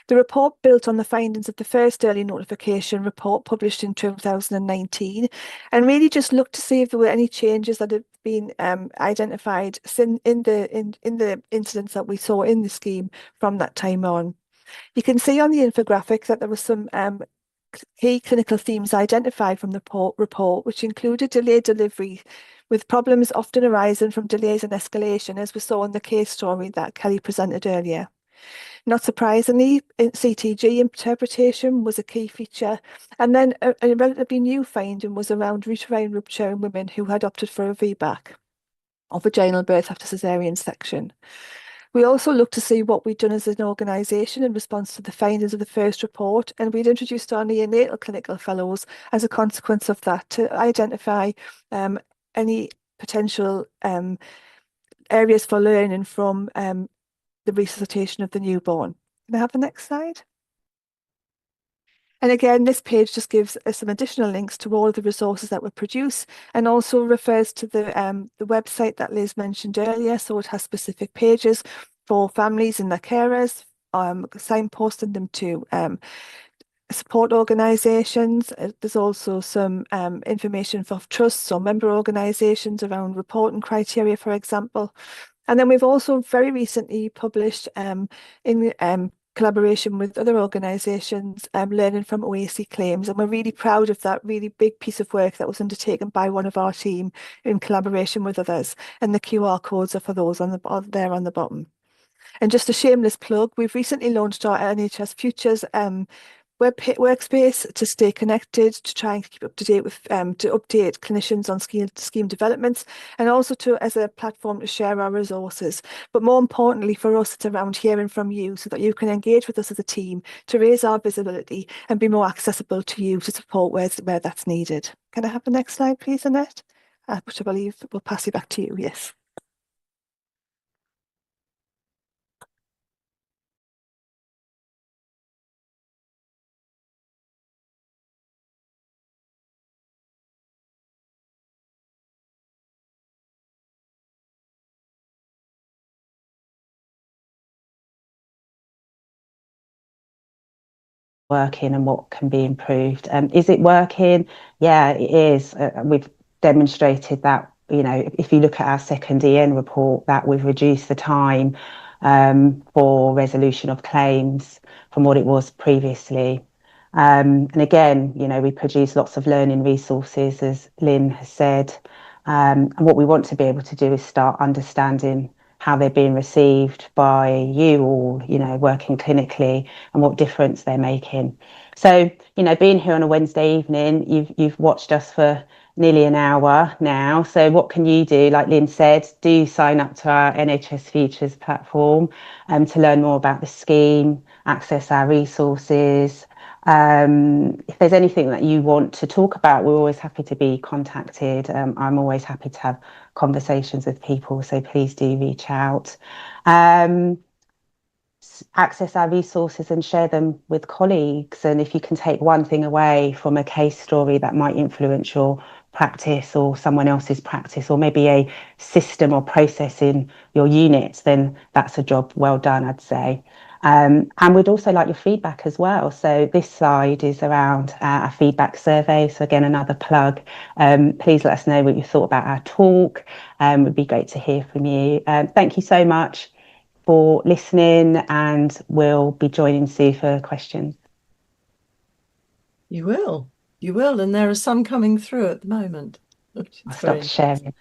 The report built on the findings of the first early notification report published in 2019, and really just looked to see if there were any changes that had been identified in the incidents that we saw in the scheme from that time on. You can see on the infographic that there was some key clinical themes identified from the report, which included delayed delivery, with problems often arising from delays and escalation, as we saw in the case story that Kelly presented earlier. Not surprisingly, CTG interpretation was a key feature, and then a relatively new finding was around uterine rupture in women who had opted for a VBAC, or vaginal birth after caesarean section. We also looked to see what we'd done as an organisation in response to the findings of the first report, and we'd introduced our neonatal clinical fellows as a consequence of that to identify any potential areas for learning from the resuscitation of the newborn. Can I have the next slide? And again, this page just gives us some additional links to all of the resources that were produced, and also refers to the website that Liz mentioned earlier. So it has specific pages for families and their carers, signposting them to support organisations. There's also some information for trusts or member organisations around reporting criteria, for example. And then we've also very recently published in collaboration with other organisations, learning from OAC claims. And we're really proud of that really big piece of work that was undertaken by one of our team in collaboration with others. And the QR codes are for those on there on the bottom. And just a shameless plug, we've recently launched our NHS Futures workspace to stay connected, to try and keep up to date with, to update clinicians on scheme developments, and also as a platform to share our resources. But more importantly for us, it's around hearing from you so that you can engage with us as a team to raise our visibility and be more accessible to you to support where that's needed. Can I have the next slide, please, Annette? Which I believe will pass you back to you. Yes. Working and what can be improved. Is it working? Yeah, it is. We've demonstrated that, you know, if you look at our second EN report, that we've reduced the time for resolution of claims from what it was previously. And again, you know, we produce lots of learning resources, as Lynn has said. And what we want to be able to do is start understanding how they're being received by you all, you know, working clinically, and what difference they're making. So, you know, being here on a Wednesday evening, you've watched us for nearly an hour now. So what can you do? Like Lynn said, do sign up to our NHS Futures platform to learn more about the scheme, access our resources. If there's anything that you want to talk about, we're always happy to be contacted. I'm always happy to have conversations with people, so please do reach out. Access our resources and share them with colleagues. And if you can take one thing away from a case story that might influence your practice or someone else's practice, or maybe a system or process in your unit, then that's a job well done, I'd say. And we'd also like your feedback as well. So this slide is around our feedback survey. So again, another plug. Please let us know what you thought about our talk. It would be great to hear from you. Thank you so much for listening, and we'll be joining Sue for questions. You will, and there are some coming through at the moment. I'll stop sharing.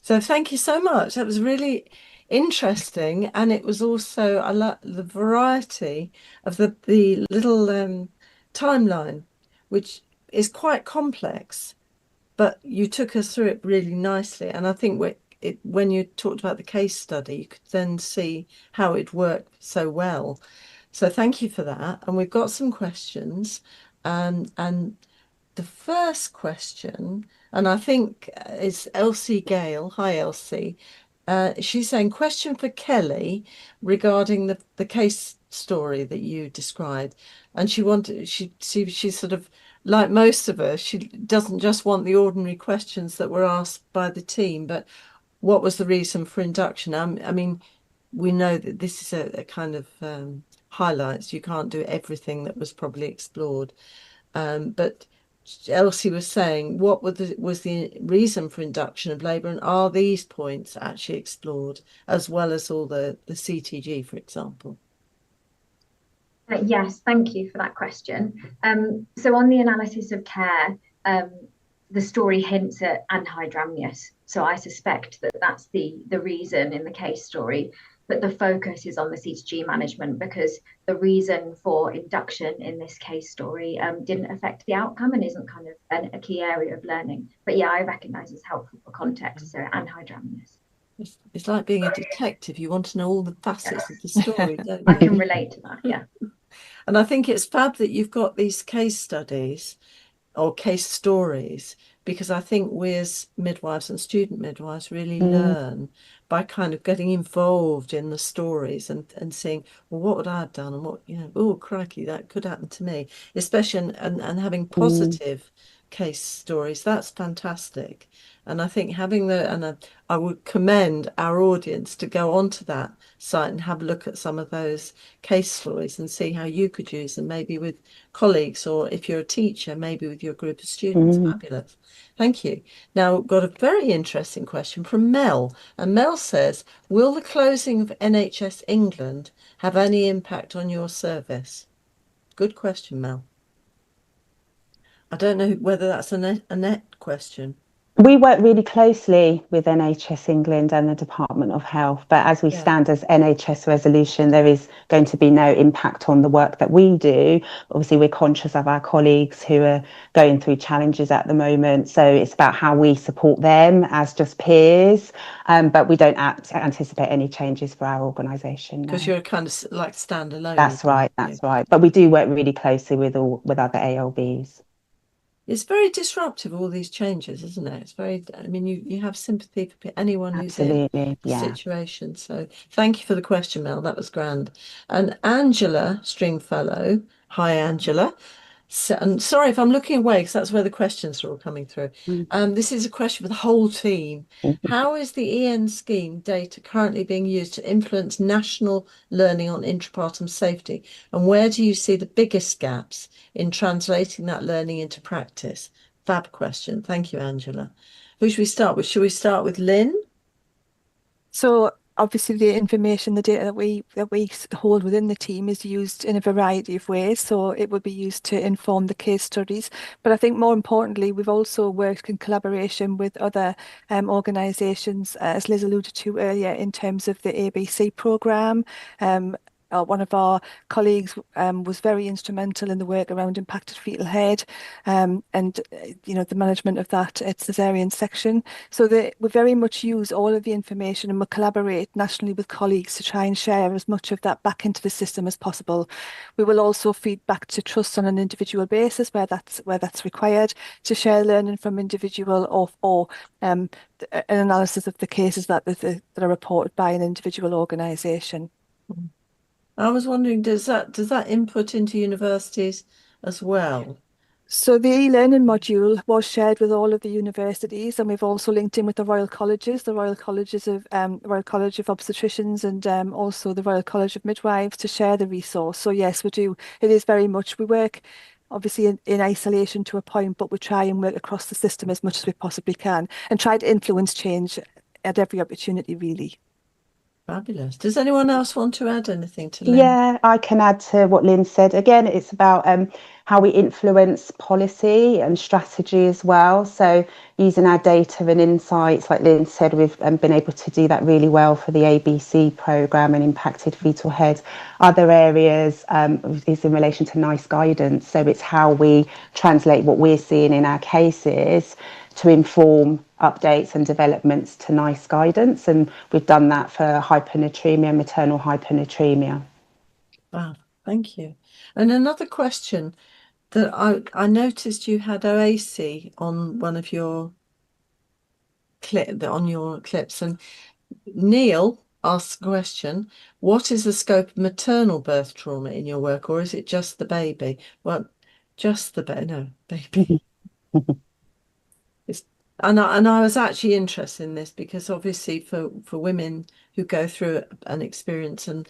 So thank you so much. That was really interesting, and it was also, I like the variety of the little timeline, which is quite complex, but you took us through it really nicely. And I think when you talked about the case study, you could then see how it worked so well. So thank you for that. And we've got some questions, and the first question, and I think is Elsie Gale. Hi, Elsie. She's saying, question for Kelly regarding the case story that you described. And she's sort of like most of us, she doesn't just want the ordinary questions that were asked by the team, but what was the reason for induction? I mean, we know that this is a kind of highlights. You can't do everything that was probably explored. But Elsie was saying, what was the reason for induction of labour, and are these points actually explored as well as all the CTG, for example? Yes, thank you for that question. So on the analysis of care, the story hints at anhydramnios. So I suspect that that's the reason in the case story, but the focus is on the CTG management, because the reason for induction in this case story didn't affect the outcome and isn't kind of a key area of learning. But yeah, I recognise it's helpful for context. So anhydramnios. It's like being a detective. You want to know all the facets of the story, don't you? I can relate to that, yeah. And I think it's fab that you've got these case studies or case stories, because I think we as midwives and student midwives really learn by kind of getting involved in the stories and seeing, well, what would I have done, and what, you know, oh crikey, that could happen to me, especially and having positive case stories. That's fantastic. And I think having I would commend our audience to go onto that site and have a look at some of those case stories and see how you could use them, maybe with colleagues, or if you're a teacher, maybe with your group of students. Fabulous. Thank you. Now, we've got a very interesting question from Mel. And Mel says, will the closing of NHS England have any impact on your service? Good question, Mel. I don't know whether that's a net question. We work really closely with NHS England and the Department of Health, but as we stand as NHS resolution, there is going to be no impact on the work that we do. Obviously, we're conscious of our colleagues who are going through challenges at the moment, so it's about how we support them as just peers, but we don't anticipate any changes for our organisation. Because you're kind of like standalone. That's right, that's right. But we do work really closely with other ALBs. It's very disruptive, all these changes, isn't it? It's very, I mean, you have sympathy for anyone who's in the situation. So thank you for the question, Mel. That was grand. And Angela Stringfellow, hi, Angela. So, and sorry if I'm looking away, because that's where the questions are all coming through. This is a question for the whole team. How is the EN scheme data currently being used to influence national learning on intrapartum safety? And where do you see the biggest gaps in translating that learning into practice? Fab question. Thank you, Angela. Who should we start with? Should we start with Lynn? So obviously the information, the data that we hold within the team is used in a variety of ways. So it would be used to inform the case studies. But I think more importantly, we've also worked in collaboration with other organisations, as Liz alluded to earlier, in terms of the ABC programme. One of our colleagues was very instrumental in the work around impacted fetal head, and the management of that at cesarean section. So we very much use all of the information, and we collaborate nationally with colleagues to try and share as much of that back into the system as possible. We will also feed back to trusts on an individual basis where that's required, to share learning from individual or an analysis of the cases that are reported by an individual organisation. I was wondering, does that input into universities as well? So the e-learning module was shared with all of the universities, and we've also linked in with the Royal Colleges, Royal College of Obstetricians, and also the Royal College of Midwives, to share the resource. So yes, we do. It is very much, we work obviously in isolation to a point, but we try and work across the system as much as we possibly can and try to influence change at every opportunity, really. Fabulous. Does anyone else want to add anything to Lynn? Yeah, I can add to what Lynn said. Again, it's about how we influence policy and strategy as well. So using our data and insights, like Lynn said, we've been able to do that really well for the ABC programme and impacted fetal head. Other areas is in relation to NICE guidance. So it's how we translate what we're seeing in our cases to inform updates and developments to NICE guidance, and we've done that for hyponatremia, maternal hyponatremia. Wow, thank you. And another question that I noticed, you had OAC on one of your clips, and Neil asks a question: what is the scope of maternal birth trauma in your work, or is it just the baby? Well, just the baby. And I was actually interested in this because obviously for women who go through an experience and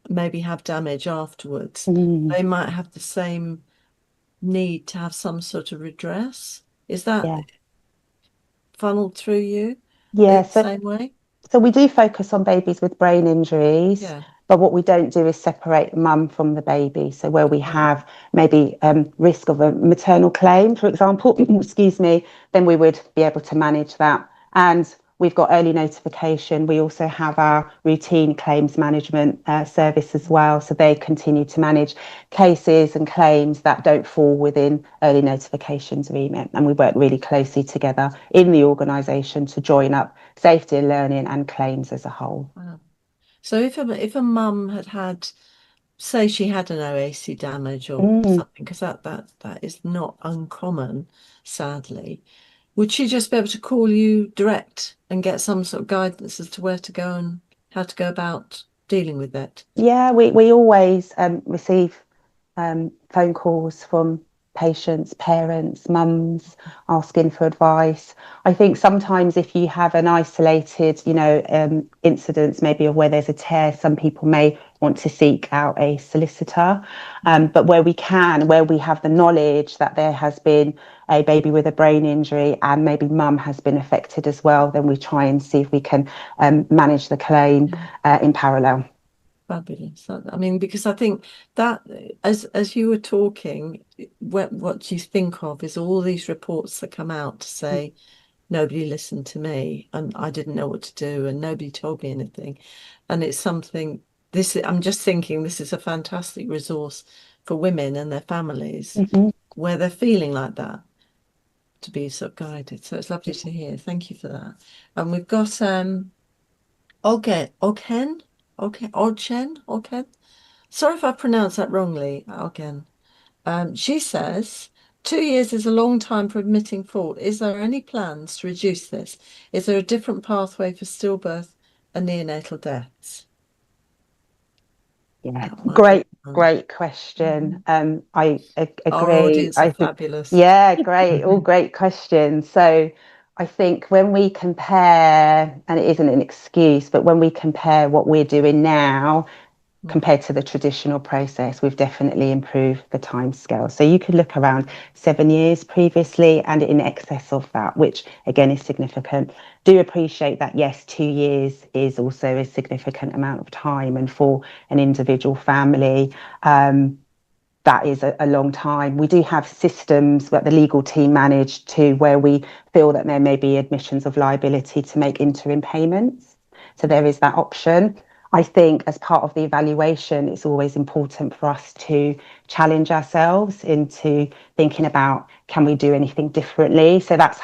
maybe have damage afterwards, they might have the same need to have some sort of redress. Is that funneled through you the same way? So we do focus on babies with brain injuries, but what we don't do is separate mum from the baby. So where we have maybe risk of a maternal claim, for example, excuse me, then we would be able to manage that. And we've got early notification. We also have our routine claims management service as well. So they continue to manage cases and claims that don't fall within early notifications remit. And we work really closely together in the organisation to join up safety and learning and claims as a whole. Wow. So if a mum had, say she had an OAC damage or something, because that is not uncommon, sadly, would she just be able to call you direct and get some sort of guidance as to where to go and how to go about dealing with it? Yeah, we always receive phone calls from patients, parents, mums asking for advice. I think sometimes if you have an isolated, incidents maybe of where there's a tear, some people may want to seek out a solicitor. But where we have the knowledge that there has been a baby with a brain injury and maybe mum has been affected as well, then we try and see if we can manage the claim in parallel. Fabulous. I mean, because I think that as you were talking, what you think of is all these reports that come out to say nobody listened to me and I didn't know what to do and nobody told me anything. And it's something I'm just thinking this is a fantastic resource for women and their families where they're feeling like that, to be sort of guided. So it's lovely to hear. Thank you for that. And we've got Oghen. Sorry if I pronounced that wrongly, Oghen. She says, 2 years is a long time for admitting fault. Is there any plans to reduce this? Is there a different pathway for stillbirth and neonatal deaths? Yeah, great question. I agree. Our audience are fabulous. Yeah, great, all great questions. So I think when we compare, and it isn't an excuse, but when we compare what we're doing now compared to the traditional process, we've definitely improved the timescale. So you could look around 7 years previously and in excess of that, which again is significant. Do appreciate that, yes, 2 years is also a significant amount of time, and for an individual family, that is a long time. We do have systems that the legal team manage to where we feel that there may be admissions of liability to make interim payments. So there is that option. I think as part of the evaluation, it's always important for us to challenge ourselves into thinking about, can we do anything differently? So that's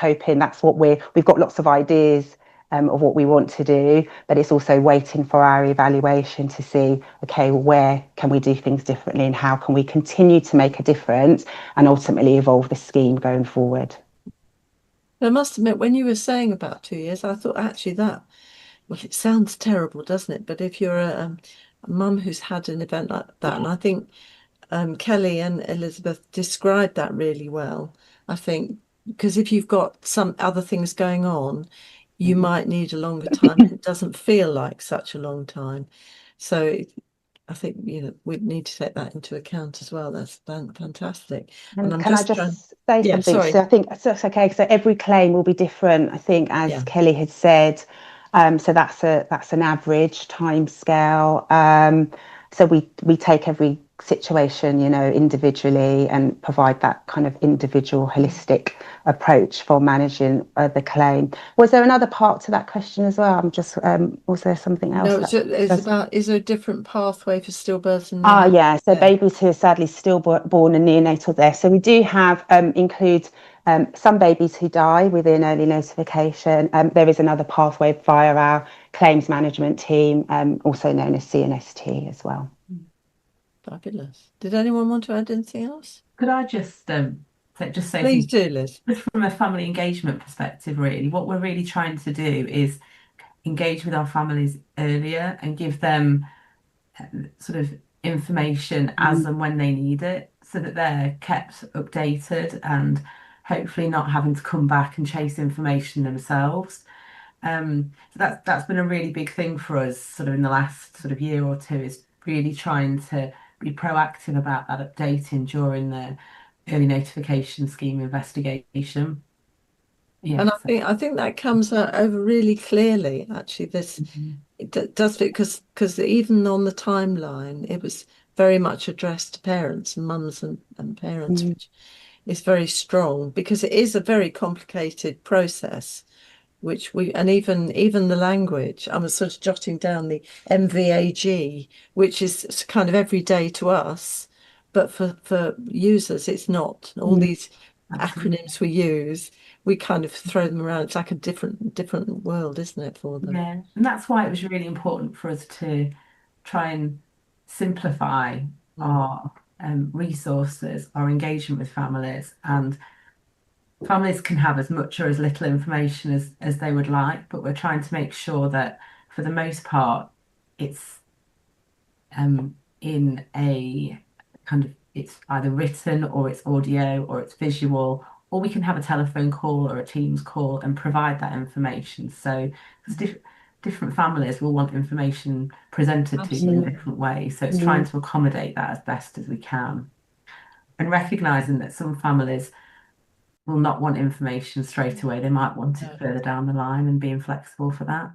what we've got lots of ideas of what we want to do, but it's also waiting for our evaluation to see, okay, where can we do things differently and how can we continue to make a difference and ultimately evolve the scheme going forward. I must admit, when you were saying about 2 years, I thought actually well, it sounds terrible, doesn't it? But if you're a mum who's had an event like that, and I think Kelly and Elizabeth described that really well, I think, because if you've got some other things going on, you might need a longer time. It doesn't feel like such a long time. So I think, we need to take that into account as well. That's fantastic. And can I just say something? Sorry. So I think that's okay. So every claim will be different, I think, as Kelly had said. So that's an average time scale. So we take every situation, individually and provide that kind of individual holistic approach for managing the claim. Was there another part to that question as well? Was there something else? No, it's about, is there a different pathway for stillbirths and yeah. So babies who are sadly stillborn and neonatal death. So we do have include some babies who die within early notification. There is another pathway via our claims management team, also known as CNST as well. Fabulous. Did anyone want to add anything else? Could I just say Please do, Liz. Just from a family engagement perspective, really, what we're really trying to do is engage with our families earlier and give them sort of information as and when they need it, so that they're kept updated and hopefully not having to come back and chase information themselves. So that's been a really big thing for us sort of in the last sort of year or two, is really trying to be proactive about that updating during the early notification scheme investigation. Yeah, and I think that comes over really clearly. Actually, it does fit because even on the timeline, it was very much addressed to parents and mums and parents, which is very strong because it is a very complicated process. And even the language, I was sort of jotting down the MVAG, which is kind of everyday to us, but for users, it's not. All these acronyms we use, we kind of throw them around. It's like a different world, isn't it, for them? Yeah, and that's why it was really important for us to try and simplify our resources, our engagement with families, and families can have as much or as little information as they would like, but we're trying to make sure that for the most part it's in a kind of it's either written or it's audio or it's visual, or we can have a telephone call or a Teams call and provide that information. So there's different families will want information presented to them in different ways. So it's trying to accommodate that as best as we can. And recognizing that some families will not want information straight away. They might want it further down the line, and being flexible for that.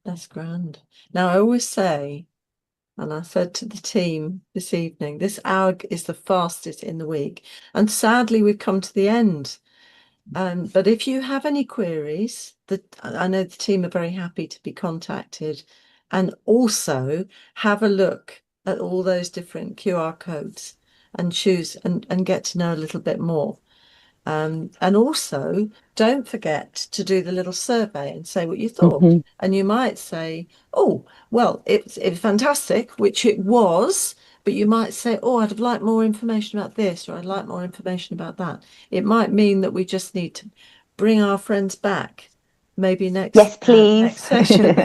That's grand. Now, I always say, and I said to the team this evening, this hour is the fastest in the week. And sadly, we've come to the end. But if you have any queries, I know the team are very happy to be contacted, and also have a look at all those different QR codes and choose and get to know a little bit more. And also, don't forget to do the little survey and say what you thought. And you might say, oh, well, it's fantastic, which it was, but you might say, oh, I'd have liked more information about this, or I'd like more information about that. It might mean that we just need to bring our friends back, maybe next session.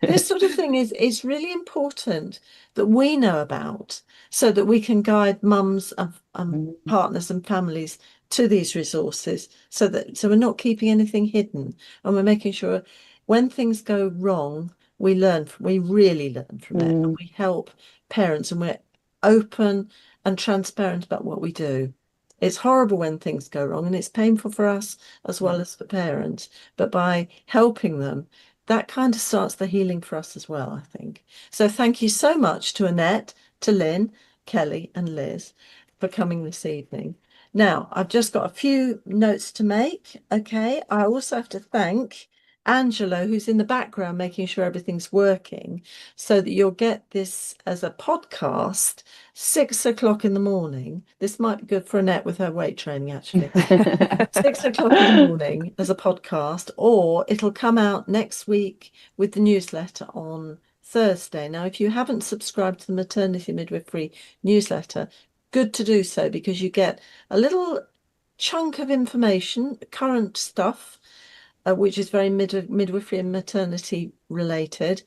This sort of thing is really important that we know about, so that we can guide mums and partners and families to these resources, so we're not keeping anything hidden, and we're making sure when things go wrong, we really learn from it, and we help parents, and we're open and transparent about what we do. It's horrible when things go wrong, and it's painful for us as well as for parents, but by helping them, that kind of starts the healing for us as well, I think. So thank you so much to Annette, to Lynn, Kelly and Liz for coming this evening. Now, I've just got a few notes to make. Okay, I also have to thank Angela, who's in the background making sure everything's working, so that you'll get this as a podcast 6 o'clock in the morning. This might be good for Annette with her weight training, actually. 6 o'clock in the morning as a podcast, or it'll come out next week with the newsletter on Thursday. Now, if you haven't subscribed to the Maternity Midwifery newsletter, good to do so, because you get a little chunk of information, current stuff, which is very midwifery and maternity related.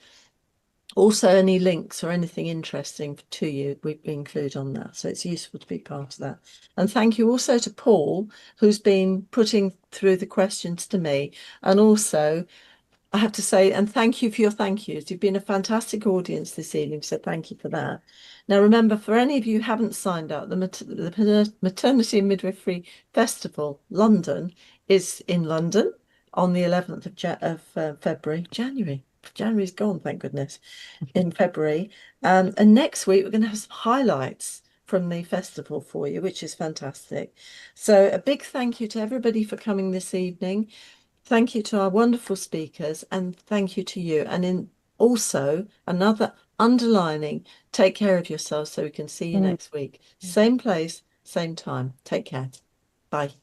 Also, any links or anything interesting to you, we include on that. So it's useful to be part of that. And thank you also to Paul, who's been putting through the questions to me. And also, I have to say, and thank you for your thank yous. You've been a fantastic audience this evening, so thank you for that. Now, remember, for any of you who haven't signed up, the Maternity and Midwifery Festival London is in London on the 11th of February. January's gone, thank goodness, in February. And next week, we're going to have some highlights from the festival for you, which is fantastic. So a big thank you to everybody for coming this evening. Thank you to our wonderful speakers, and thank you to you. And also another underlining, take care of yourselves, so we can see you next week. Same place, same time. Take care. Bye.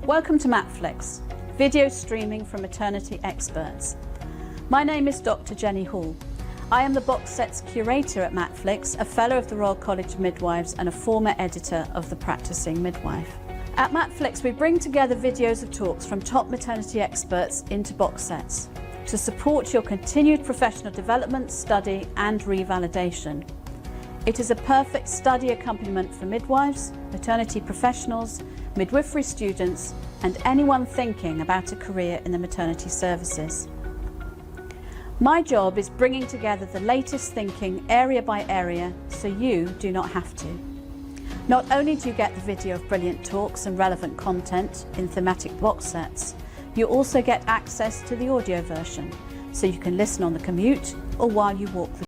Welcome to MatFlix, video streaming from maternity experts. My name is Dr. Jenny Hall. I am the box sets curator at Matflix, a fellow of the Royal College of Midwives and a former editor of The Practicing Midwife. At Matflix, we bring together videos of talks from top maternity experts into box sets to support your continued professional development, study and revalidation. It is a perfect study accompaniment for midwives, maternity professionals, midwifery students and anyone thinking about a career in the maternity services. My job is bringing together the latest thinking area by area so you do not have to. Not only do you get the video of brilliant talks and relevant content in thematic box sets, you also get access to the audio version so you can listen on the commute or while you walk the